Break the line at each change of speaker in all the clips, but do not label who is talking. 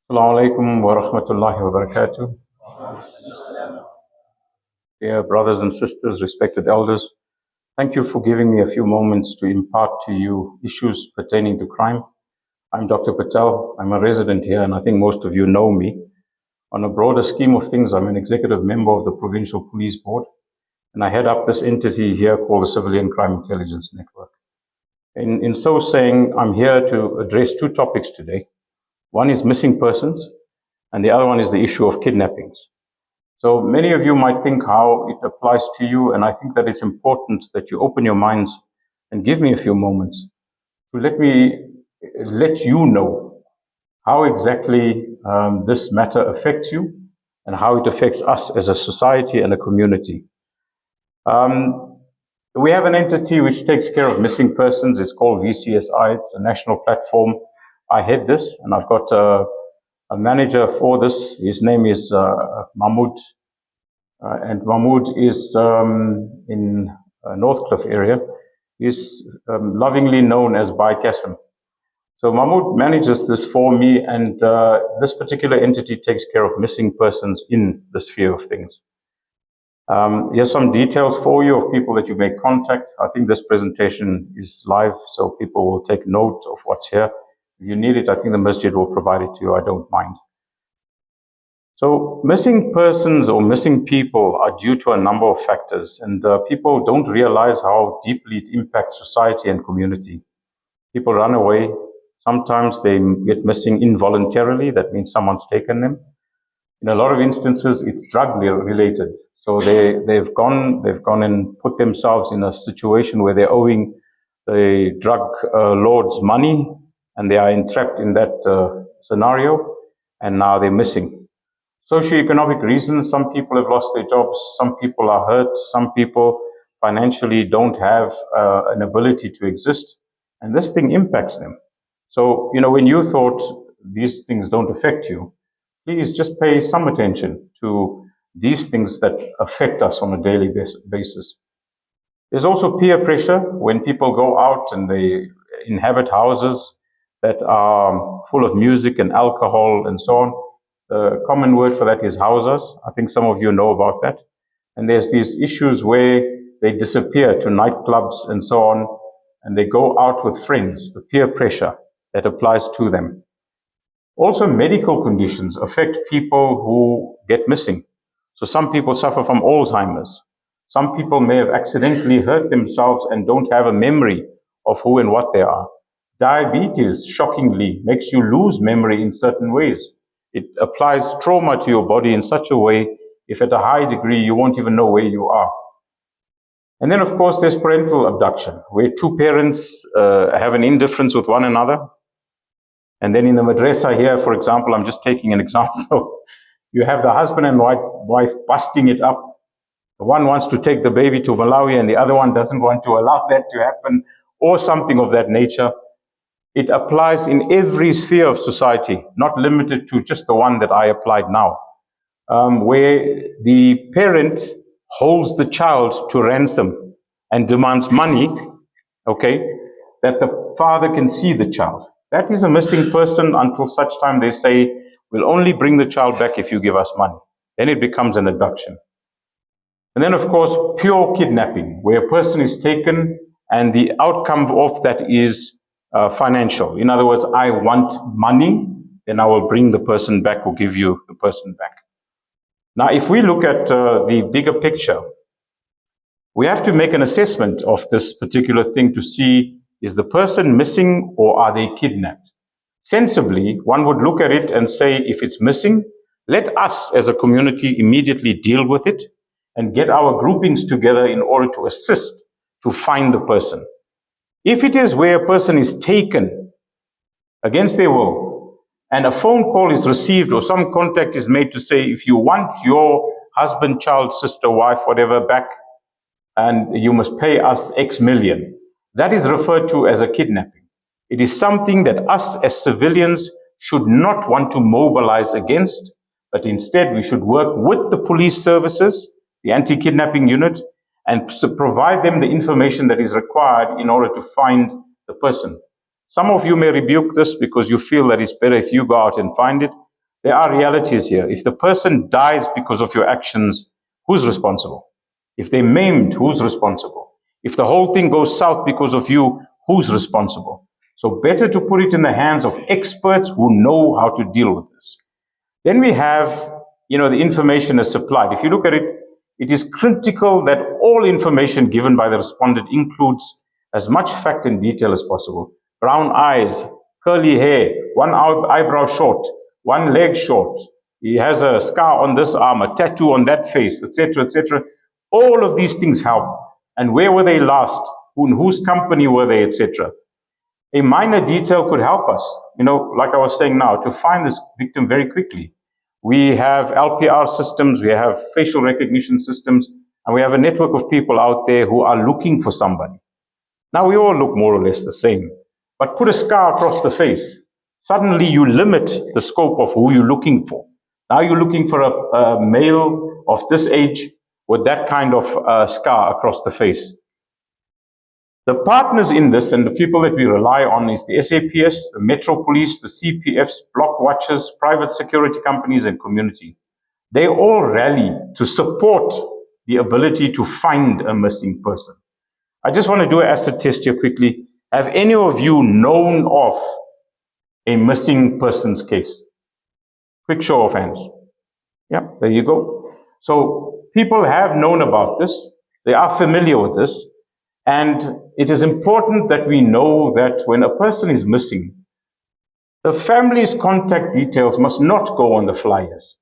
Assalamu alaikum wa rahmatullahi wa barakatuh. Dear brothers and sisters, respected elders, thank you for giving me a few moments to impart to you issues pertaining to crime. I'm Dr. Patel. I'm a resident here, and I think most of you know me. On a broader scheme of things, I'm an executive member of the Provincial Police Board, and I head up this entity here called the Civilian Crime Intelligence Network. In so saying, I'm here to address two topics today. One is missing persons, and the other one is the issue of kidnappings. So many of you might think how it applies to you, and I think that it's important that you open your minds and give me a few moments to let you know how exactly this matter affects you and how it affects us as a society and a community. We have an entity which takes care of missing persons. It's called VCSI. It's a national platform. I head this, and I've got a manager for this. His name is Mahmoud. And Mahmoud is in Northcliffe area. He's lovingly known as Bai Qasim. So Mahmoud manages this for me, and this particular entity takes care of missing persons in the sphere of things. Here's some details for you of people that you may contact. I think this presentation is live, so people will take note of what's here. If you need it, I think the masjid will provide it to you. I don't mind. So missing persons or missing people are due to a number of factors, and people don't realize how deeply it impacts society and community. People run away. Sometimes they get missing involuntarily. That means someone's taken them. In a lot of instances, it's drug related. So they've gone and put themselves in a situation where they're owing the drug lords money, and they are entrapped in that scenario, and now they're missing. Socioeconomic reasons, some people have lost their jobs, some people are hurt, some people financially don't have an ability to exist, and this thing impacts them. So, when you thought these things don't affect you, please just pay some attention to these things that affect us on a daily basis. There's also peer pressure when people go out and they inhabit houses that are full of music and alcohol and so on. The common word for that is houses. I think some of you know about that. And there's these issues where they disappear to nightclubs and so on, and they go out with friends, the peer pressure that applies to them. Also, medical conditions affect people who get missing. So some people suffer from Alzheimer's. Some people may have accidentally hurt themselves and don't have a memory of who and what they are. Diabetes, shockingly, makes you lose memory in certain ways. It applies trauma to your body in such a way, if at a high degree, you won't even know where you are. And then, of course, there's parental abduction, where two parents have an indifference with one another. And then in the madrasa here, for example, I'm just taking an example, you have the husband and wife busting it up. One wants to take the baby to Malawi and the other one doesn't want to allow that to happen, or something of that nature. It applies in every sphere of society, not limited to just the one that I applied now, where the parent holds the child to ransom and demands money, okay, that the father can see the child. That is a missing person until such time they say, we'll only bring the child back if you give us money. Then it becomes an abduction. And then, of course, pure kidnapping, where a person is taken and the outcome of that is financial. In other words, I want money, then I will bring the person back or give you the person back. Now, if we look at the bigger picture, we have to make an assessment of this particular thing to see, is the person missing or are they kidnapped? Sensibly, one would look at it and say, if it's missing, let us as a community immediately deal with it and get our groupings together in order to assist to find the person. If it is where a person is taken against their will and a phone call is received or some contact is made to say, if you want your husband, child, sister, wife, whatever back, and you must pay us X million, that is referred to as a kidnapping. It is something that us as civilians should not want to mobilize against, but instead we should work with the police services, the anti-kidnapping unit, and provide them the information that is required in order to find the person. Some of you may rebuke this because you feel that it's better if you go out and find it. There are realities here. If the person dies because of your actions, who's responsible? If they're maimed, who's responsible? If the whole thing goes south because of you, who's responsible? So better to put it in the hands of experts who know how to deal with this. Then we have, the information is supplied. If you look at it, it is critical that all information given by the respondent includes as much fact and detail as possible. Brown eyes, curly hair, one eyebrow short, one leg short, he has a scar on this arm, a tattoo on that face, etc., etc. All of these things help. And where were they last? In whose company were they, etc.? A minor detail could help us, like I was saying now, to find this victim very quickly. We have LPR systems, we have facial recognition systems, and we have a network of people out there who are looking for somebody. Now, we all look more or less the same, but put a scar across the face. Suddenly, you limit the scope of who you're looking for. Now you're looking for a male of this age with that kind of scar across the face. The partners in this and the people that we rely on is the SAPS, the Metro Police, the CPFs, block watchers, private security companies, and community. They all rally to support the ability to find a missing person. I just want to do an acid test here quickly. Have any of you known of a missing persons case? Quick show of hands. Yeah, there you go. So people have known about this. They are familiar with this. And it is important that we know that when a person is missing, the family's contact details must not go on the flyers.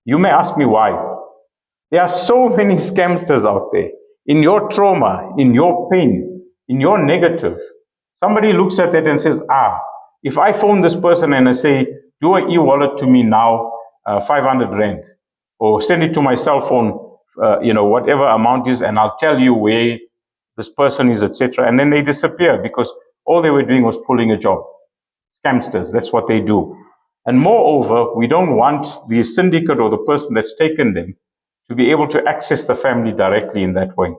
You may ask me why. There are so many scamsters out there. In your trauma, in your pain, in your negative, somebody looks at that and says, if I phone this person and I say, do an e-wallet to me now, 500 Rand, or send it to my cell phone, whatever amount is, and I'll tell you where this person is, etc. And then they disappear because all they were doing was pulling a job. Scamsters, that's what they do. And moreover, we don't want the syndicate or the person that's taken them to be able to access the family directly in that way.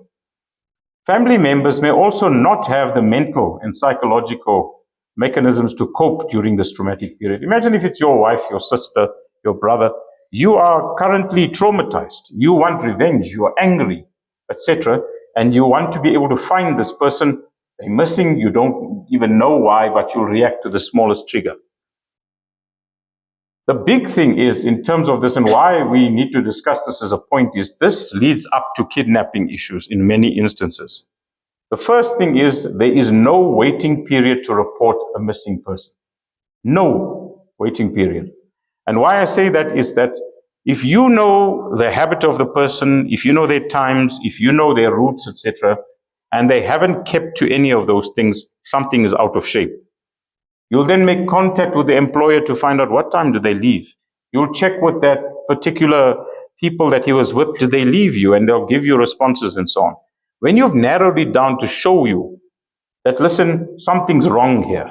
Family members may also not have the mental and psychological mechanisms to cope during this traumatic period. Imagine if it's your wife, your sister, your brother. You are currently traumatized. You want revenge. You are angry, etc. And you want to be able to find this person. They're missing. You don't even know why, but you'll react to the smallest trigger. The big thing is, in terms of this, and why we need to discuss this as a point, is this leads up to kidnapping issues in many instances. The first thing is there is no waiting period to report a missing person. No waiting period. And why I say that is that if you know the habit of the person, if you know their times, if you know their routes, etc., and they haven't kept to any of those things, something is out of shape. You'll then make contact with the employer to find out what time do they leave. You'll check with that particular people that he was with, do they leave you? And they'll give you responses and so on. When you've narrowed it down to show you that, listen, something's wrong here.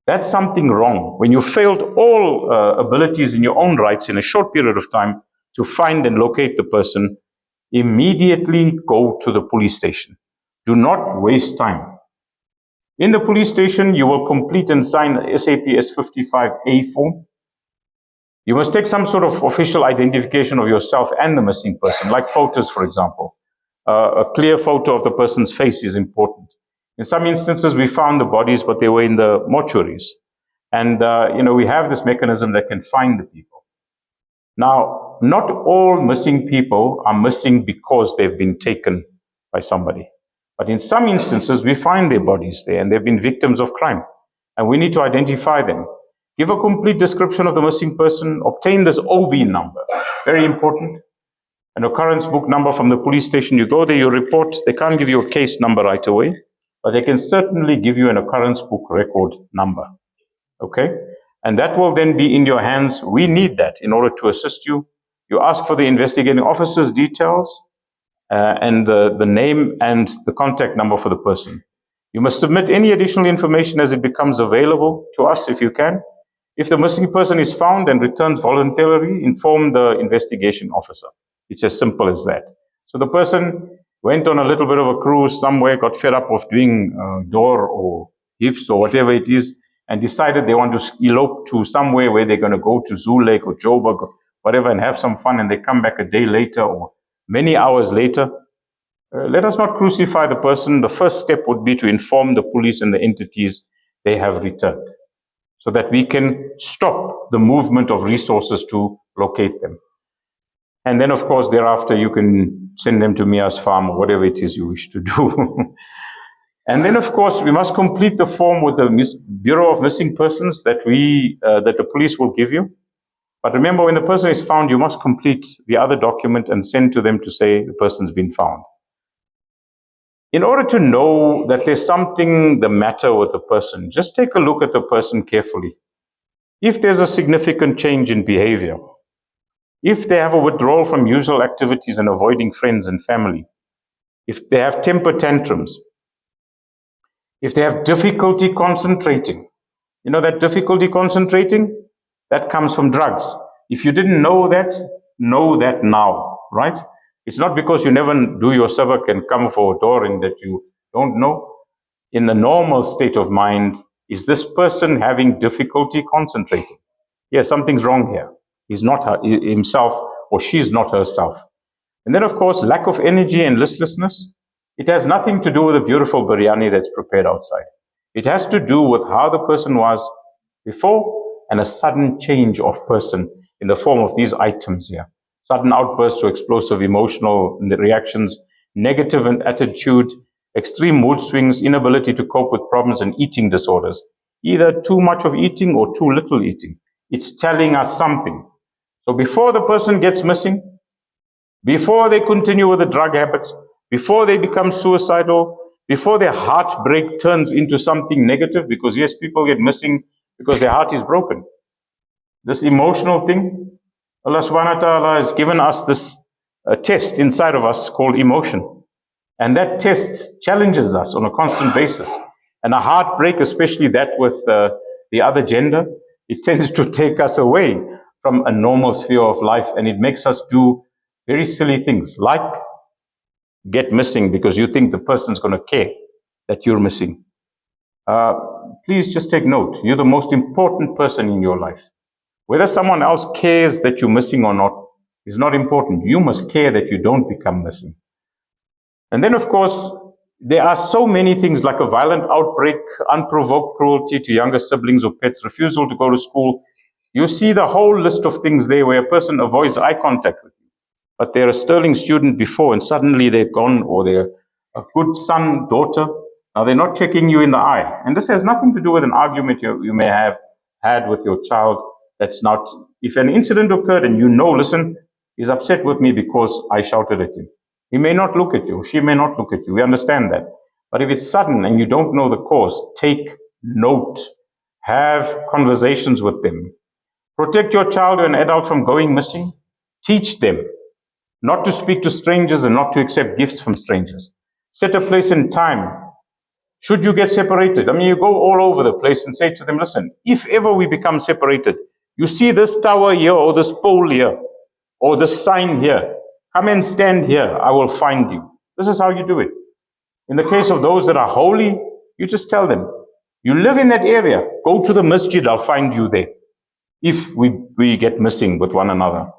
That's something wrong. When you failed all abilities in your own rights in a short period of time to find and locate the person, immediately go to the police station. Do not waste time. In the police station, you will complete and sign the SAPS 55A form. You must take some sort of official identification of yourself and the missing person, like photos, for example. A clear photo of the person's face is important. In some instances, we found the bodies, but they were in the mortuaries. And, we have this mechanism that can find the people. Now, not all missing people are missing because they've been taken by somebody. But in some instances, we find their bodies there and they've been victims of crime. And we need to identify them. Give a complete description of the missing person. Obtain this OB number. Very important. An occurrence book number from the police station. You go there, you report. They can't give you a case number right away, but they can certainly give you an occurrence book record number. Okay? And that will then be in your hands. We need that in order to assist you. You ask for the investigating officer's details and the name and the contact number for the person. You must submit any additional information as it becomes available to us if you can. If the missing person is found and returns voluntarily, inform the investigation officer. It's as simple as that. So the person went on a little bit of a cruise somewhere, got fed up of doing door or ifs or whatever it is, and decided they want to elope to somewhere where they're going to go to Zoo Lake or Joburg or whatever and have some fun, and they come back a day later or many hours later, let us not crucify the person. The first step would be to inform the police and the entities they have returned, so that we can stop the movement of resources to locate them. And then, of course, thereafter, you can send them to Mia's farm or whatever it is you wish to do. And then, of course, we must complete the form with the Bureau of Missing Persons that the police will give you. But remember, when the person is found, you must complete the other document and send to them to say the person's been found. In order to know that there's something the matter with the person, just take a look at the person carefully. If there's a significant change in behavior, if they have a withdrawal from usual activities and avoiding friends and family, if they have temper tantrums, if they have difficulty concentrating, you know that difficulty concentrating? That comes from drugs. If you didn't know that now, right? It's not because you never do your civic and come for a touring that you don't know. In the normal state of mind, is this person having difficulty concentrating? Yes, something's wrong here. He's not himself, or she's not herself. And then, of course, lack of energy and listlessness. It has nothing to do with the beautiful biryani that's prepared outside. It has to do with how the person was before and a sudden change of person in the form of these items here. Sudden outbursts or explosive emotional reactions, negative attitude, extreme mood swings, inability to cope with problems, and eating disorders. Either too much of eating or too little eating. It's telling us something. So before the person gets missing, before they continue with the drug habits, before they become suicidal, before their heartbreak turns into something negative, because yes, people get missing because their heart is broken. This emotional thing, Allah subhanahu wa ta'ala has given us this test inside of us called emotion. And that test challenges us on a constant basis. And a heartbreak, especially that with the other gender, it tends to take us away from a normal sphere of life, and it makes us do very silly things, like get missing because you think the person's going to care that you're missing. Please just take note. You're the most important person in your life. Whether someone else cares that you're missing or not is not important. You must care that you don't become missing. And then, of course, there are so many things like a violent outbreak, unprovoked cruelty to younger siblings or pets, refusal to go to school. You see the whole list of things there where a person avoids eye contact with you. But they're a sterling student before and suddenly they're gone, or they're a good son, daughter. Now they're not checking you in the eye. And this has nothing to do with an argument you may have had with your child. That's not, if an incident occurred and you know, listen, he's upset with me because I shouted at him. He may not look at you, she may not look at you. We understand that. But if it's sudden and you don't know the cause, take note. Have conversations with them. Protect your child or an adult from going missing. Teach them not to speak to strangers and not to accept gifts from strangers. Set a place and time. Should you get separated, you go all over the place and say to them, listen, if ever we become separated, you see this tower here or this pole here or this sign here, come and stand here, I will find you. This is how you do it. In the case of those that are holy, you just tell them, you live in that area, go to the masjid, I'll find you there. If we get missing with one another.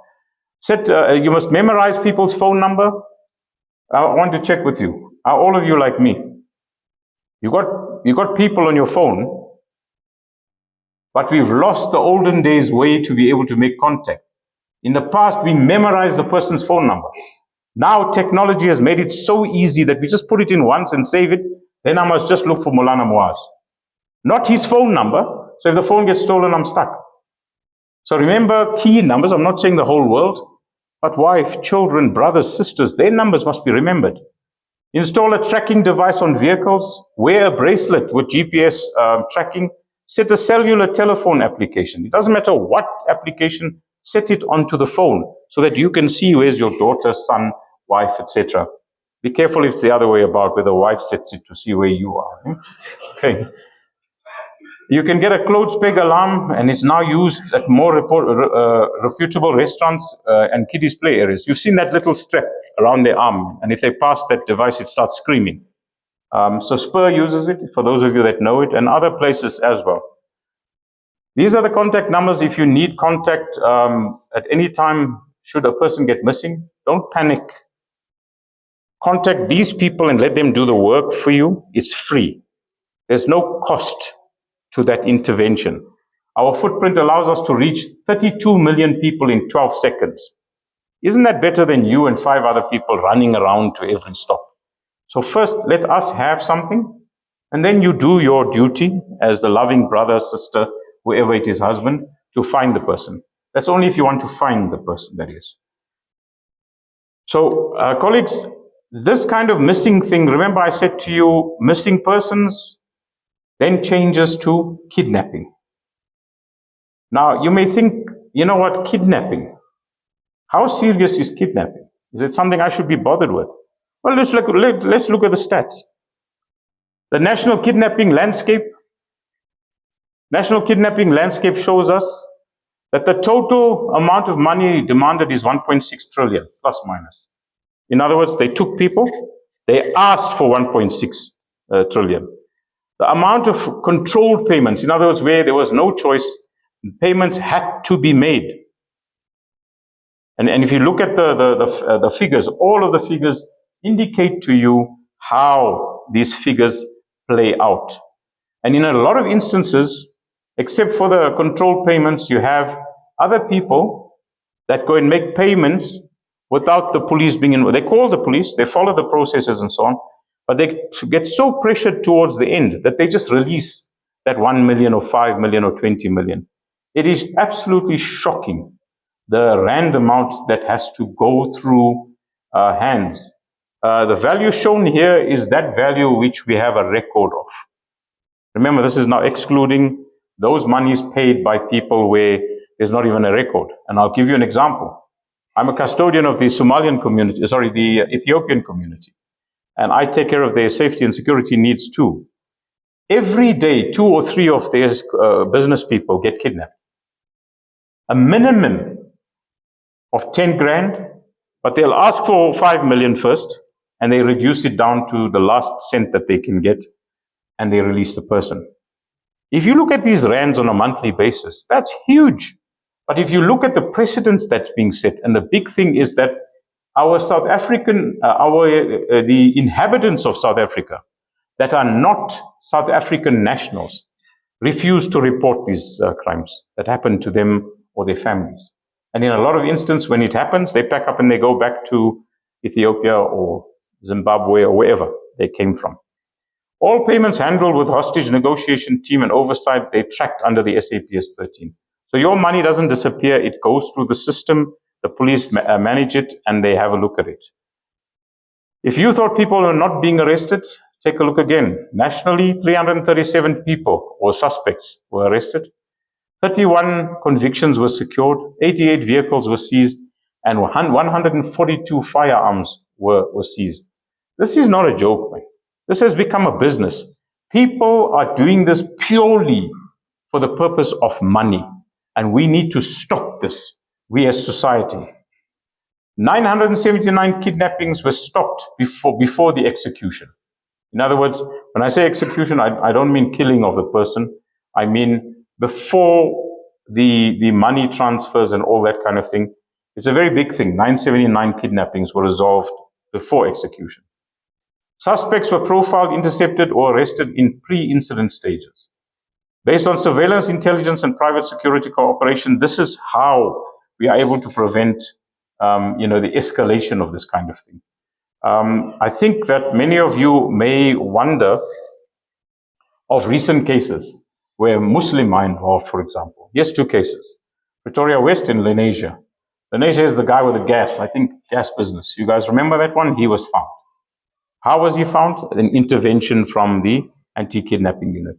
You must memorize people's phone number. I want to check with you. Are all of you like me? You got people on your phone, but we've lost the olden days way to be able to make contact. In the past, we memorized the person's phone number. Now technology has made it so easy that we just put it in once and save it. Then I must just look for Molana Muaz. Not his phone number. So if the phone gets stolen, I'm stuck. So remember key numbers. I'm not saying the whole world, but wife, children, brothers, sisters, their numbers must be remembered. Install a tracking device on vehicles. Wear a bracelet with GPS tracking. Set a cellular telephone application. It doesn't matter what application, set it onto the phone so that you can see where's your daughter, son, wife, etc. Be careful if it's the other way about, where the wife sets it to see where you are. Okay. You can get a clothes peg alarm, and it's now used at more reputable restaurants and kiddies play areas. You've seen that little strap around their arm, and if they pass that device, it starts screaming. So Spur uses it, for those of you that know it, and other places as well. These are the contact numbers if you need contact at any time should a person get missing. Don't panic. Contact these people and let them do the work for you. It's free. There's no cost to that intervention. Our footprint allows us to reach 32 million people in 12 seconds. Isn't that better than you and 5 other people running around to every stop? So first, let us have something, and then you do your duty as the loving brother, sister, whoever it is, husband, to find the person. That's only if you want to find the person, that is. So, colleagues, this kind of missing thing, remember I said to you, missing persons then changes to kidnapping. Now, you may think, you know what, kidnapping. How serious is kidnapping? Is it something I should be bothered with? Well, let's look at the stats. The national kidnapping landscape shows us that the total amount of money demanded is 1.6 trillion, plus minus. In other words, they took people, they asked for 1.6 trillion. The amount of controlled payments, in other words, where there was no choice, payments had to be made. And if you look at the figures, all of the figures indicate to you how these figures play out. And in a lot of instances, except for the controlled payments, you have other people that go and make payments without the police being involved. They call the police, they follow the processes and so on, but they get so pressured towards the end that they just release that 1 million or 5 million or 20 million. It is absolutely shocking, the rand amount that has to go through hands. The value shown here is that value which we have a record of. Remember, this is now excluding those monies paid by people where there's not even a record. And I'll give you an example. I'm a custodian of the Somalian community, the Ethiopian community. And I take care of their safety and security needs too. Every day, 2 or 3 of their business people get kidnapped. A minimum of 10 grand, but they'll ask for 5 million first, and they reduce it down to the last cent that they can get, and they release the person. If you look at these rands on a monthly basis, that's huge. But if you look at the precedents that's being set, and the big thing is that our South African, the inhabitants of South Africa that are not South African nationals refuse to report these crimes that happen to them or their families. And in a lot of instances, when it happens, they pack up and they go back to Ethiopia or Zimbabwe or wherever they came from. All payments handled with hostage negotiation team and oversight, they tracked under the SAPS 13. So your money doesn't disappear, it goes through the system, the police manage it, and they have a look at it. If you thought people were not being arrested, take a look again. Nationally, 337 people or suspects were arrested. 31 convictions were secured, 88 vehicles were seized, and 142 firearms were seized. This is not a joke, man. This has become a business. People are doing this purely for the purpose of money, and we need to stop this, we as society. 979 kidnappings were stopped before the execution. In other words, when I say execution, I don't mean killing of the person. I mean before the money transfers and all that kind of thing. It's a very big thing. 979 kidnappings were resolved before execution. Suspects were profiled, intercepted, or arrested in pre-incident stages. Based on surveillance, intelligence, and private security cooperation, this is how we are able to prevent the escalation of this kind of thing. I think that many of you may wonder of recent cases where Muslim are involved, for example. Yes, 2 cases. Pretoria West in Lenasia. Lenasia is the guy with the gas, I think gas business. You guys remember that one? He was found. How was he found? An intervention from the anti-kidnapping unit.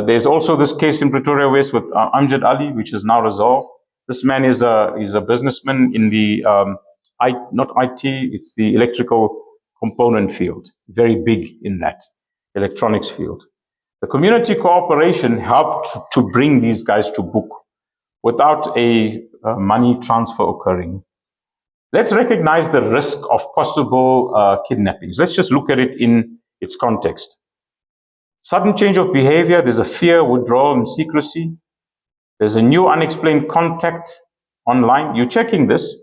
There's also this case in Pretoria West with Amjad Ali, which is now resolved. This man is a businessman in the, not IT, it's the electrical component field. Very big in that electronics field. The community cooperation helped to bring these guys to book without a money transfer occurring. Let's recognize the risk of possible kidnappings. Let's just look at it in its context. Sudden change of behavior, there's a fear, withdrawal, and secrecy. There's a new unexplained contact online. You're checking this.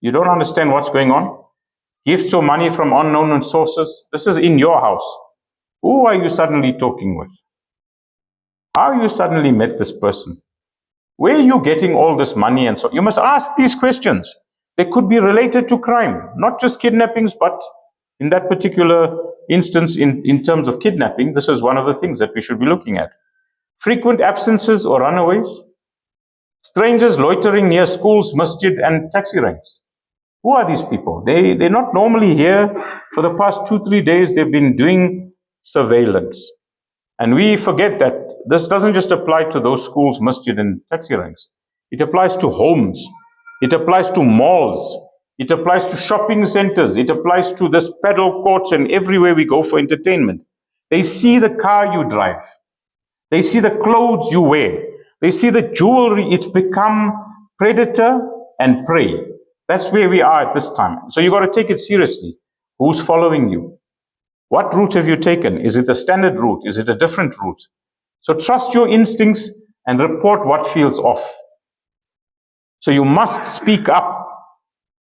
You don't understand what's going on. Gifts or money from unknown sources. This is in your house. Who are you suddenly talking with? How you suddenly met this person? Where are you getting all this money and so? You must ask these questions. They could be related to crime, not just kidnappings, but in that particular instance, in terms of kidnapping, this is one of the things that we should be looking at. Frequent absences or runaways. Strangers loitering near schools, masjid, and taxi ranks. Who are these people? They're not normally here. For the past 2-3 days, they've been doing surveillance. And we forget that this doesn't just apply to those schools, masjid, and taxi ranks. It applies to homes. It applies to malls. It applies to shopping centers. It applies to this paddle courts and everywhere we go for entertainment. They see the car you drive. They see the clothes you wear. They see the jewelry. It's become predator and prey. That's where we are at this time. So you got to take it seriously. Who's following you? What route have you taken? Is it a standard route? Is it a different route? So trust your instincts and report what feels off. So you must speak up.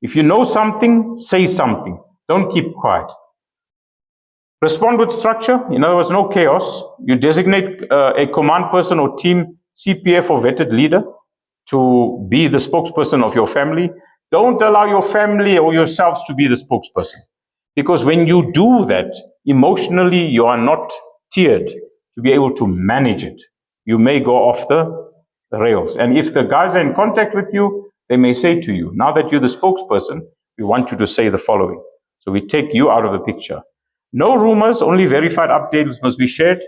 If you know something, say something. Don't keep quiet. Respond with structure. In other words, no chaos. You designate a command person or team, CPF or vetted leader to be the spokesperson of your family. Don't allow your family or yourselves to be the spokesperson. Because when you do that, emotionally, you are not tiered to be able to manage it. You may go off the rails. And if the guys are in contact with you, they may say to you, now that you're the spokesperson, we want you to say the following. So we take you out of the picture. No rumors, only verified updates must be shared.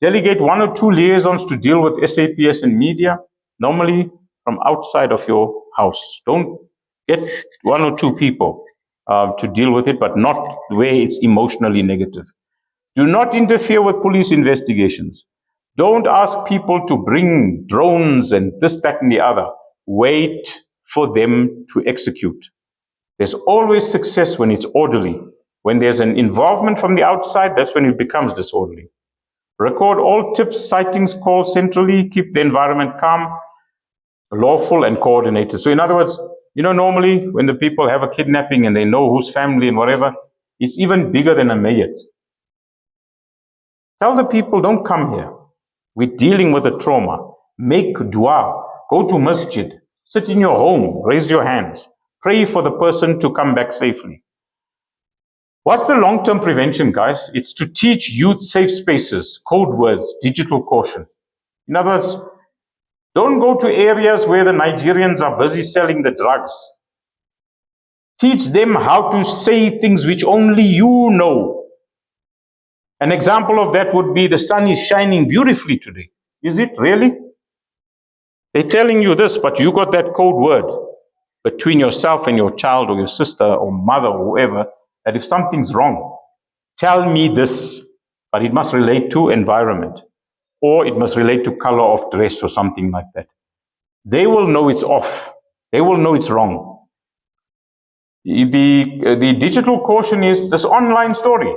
Delegate 1 or 2 liaisons to deal with SAPS and media, normally from outside of your house. Don't get 1 or 2 people to deal with it, but not where it's emotionally negative. Do not interfere with police investigations. Don't ask people to bring drones and this, that, and the other. Wait for them to execute. There's always success when it's orderly. When there's an involvement from the outside, that's when it becomes disorderly. Record all tips, sightings, calls centrally. Keep the environment calm, lawful, and coordinated. So in other words, normally when the people have a kidnapping and they know whose family and whatever, it's even bigger than a mayat. Tell the people, don't come here. We're dealing with a trauma. Make dua. Go to masjid. Sit in your home. Raise your hands. Pray for the person to come back safely. What's the long-term prevention, guys? It's to teach youth safe spaces, code words, digital caution. In other words, don't go to areas where the Nigerians are busy selling the drugs. Teach them how to say things which only you know. An example of that would be the sun is shining beautifully today. Is it really? They're telling you this, but you got that code word between yourself and your child or your sister or mother or whoever, that if something's wrong, tell me this, but it must relate to environment, or it must relate to color of dress or something like that. They will know it's off. They will know it's wrong. The digital caution is this online story.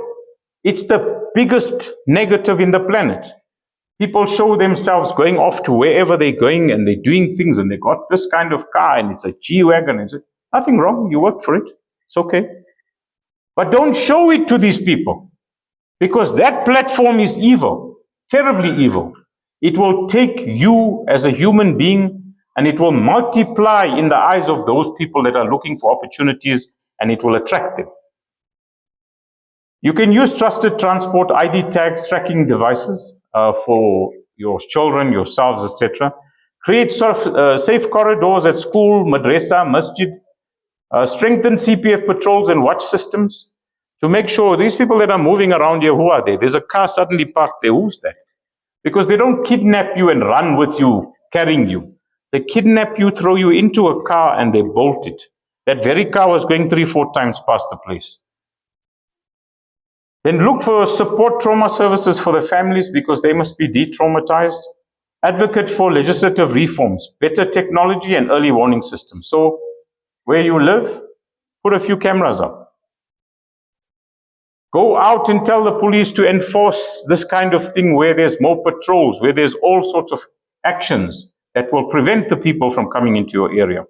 It's the biggest negative in the planet. People show themselves going off to wherever they're going and they're doing things and they got this kind of car and it's a G-Wagon. Nothing wrong. You work for it. It's okay. But don't show it to these people because that platform is evil, terribly evil. It will take you as a human being and it will multiply in the eyes of those people that are looking for opportunities and it will attract them. You can use trusted transport, ID tags, tracking devices for your children, yourselves, etc. Create safe corridors at school, madrasa, masjid. Strengthen CPF patrols and watch systems to make sure these people that are moving around here, who are they? There's a car suddenly parked there. Who's that? Because they don't kidnap you and run with you, carrying you. They kidnap you, throw you into a car, and they bolt it. That very car was going 3-4 times past the place. Then look for support trauma services for the families because they must be de-traumatized. Advocate for legislative reforms, better technology and early warning systems. So where you live, put a few cameras up. Go out and tell the police to enforce this kind of thing where there's more patrols, where there's all sorts of actions. that will prevent the people from coming into your area.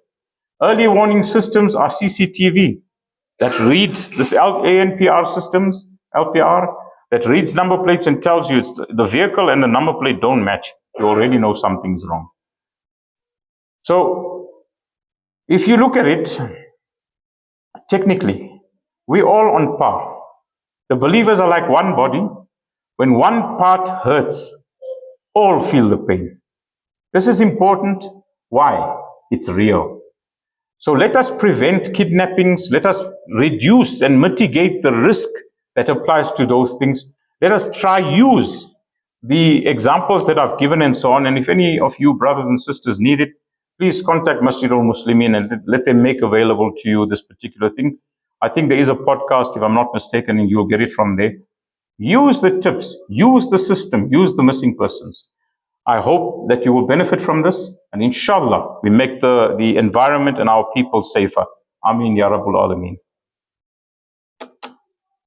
Early warning systems are CCTV that read this ANPR systems, LPR, that reads number plates and tells you it's the vehicle and the number plate don't match. You already know something's wrong. So if you look at it, technically, we're all on par. The believers are like one body. When one part hurts, all feel the pain. This is important. Why? It's real. So let us prevent kidnappings. Let us reduce and mitigate the risk that applies to those things. Let us try use the examples that I've given and so on. And if any of you brothers and sisters need it, please contact Masjid al-Muslimin and let them make available to you this particular thing. I think there is a podcast, if I'm not mistaken, and you'll get it from there. Use the tips, use the system, use the missing persons. I hope that you will benefit from this, and inshallah, we make the environment and our people safer. Ameen Ya Rabbul Alameen.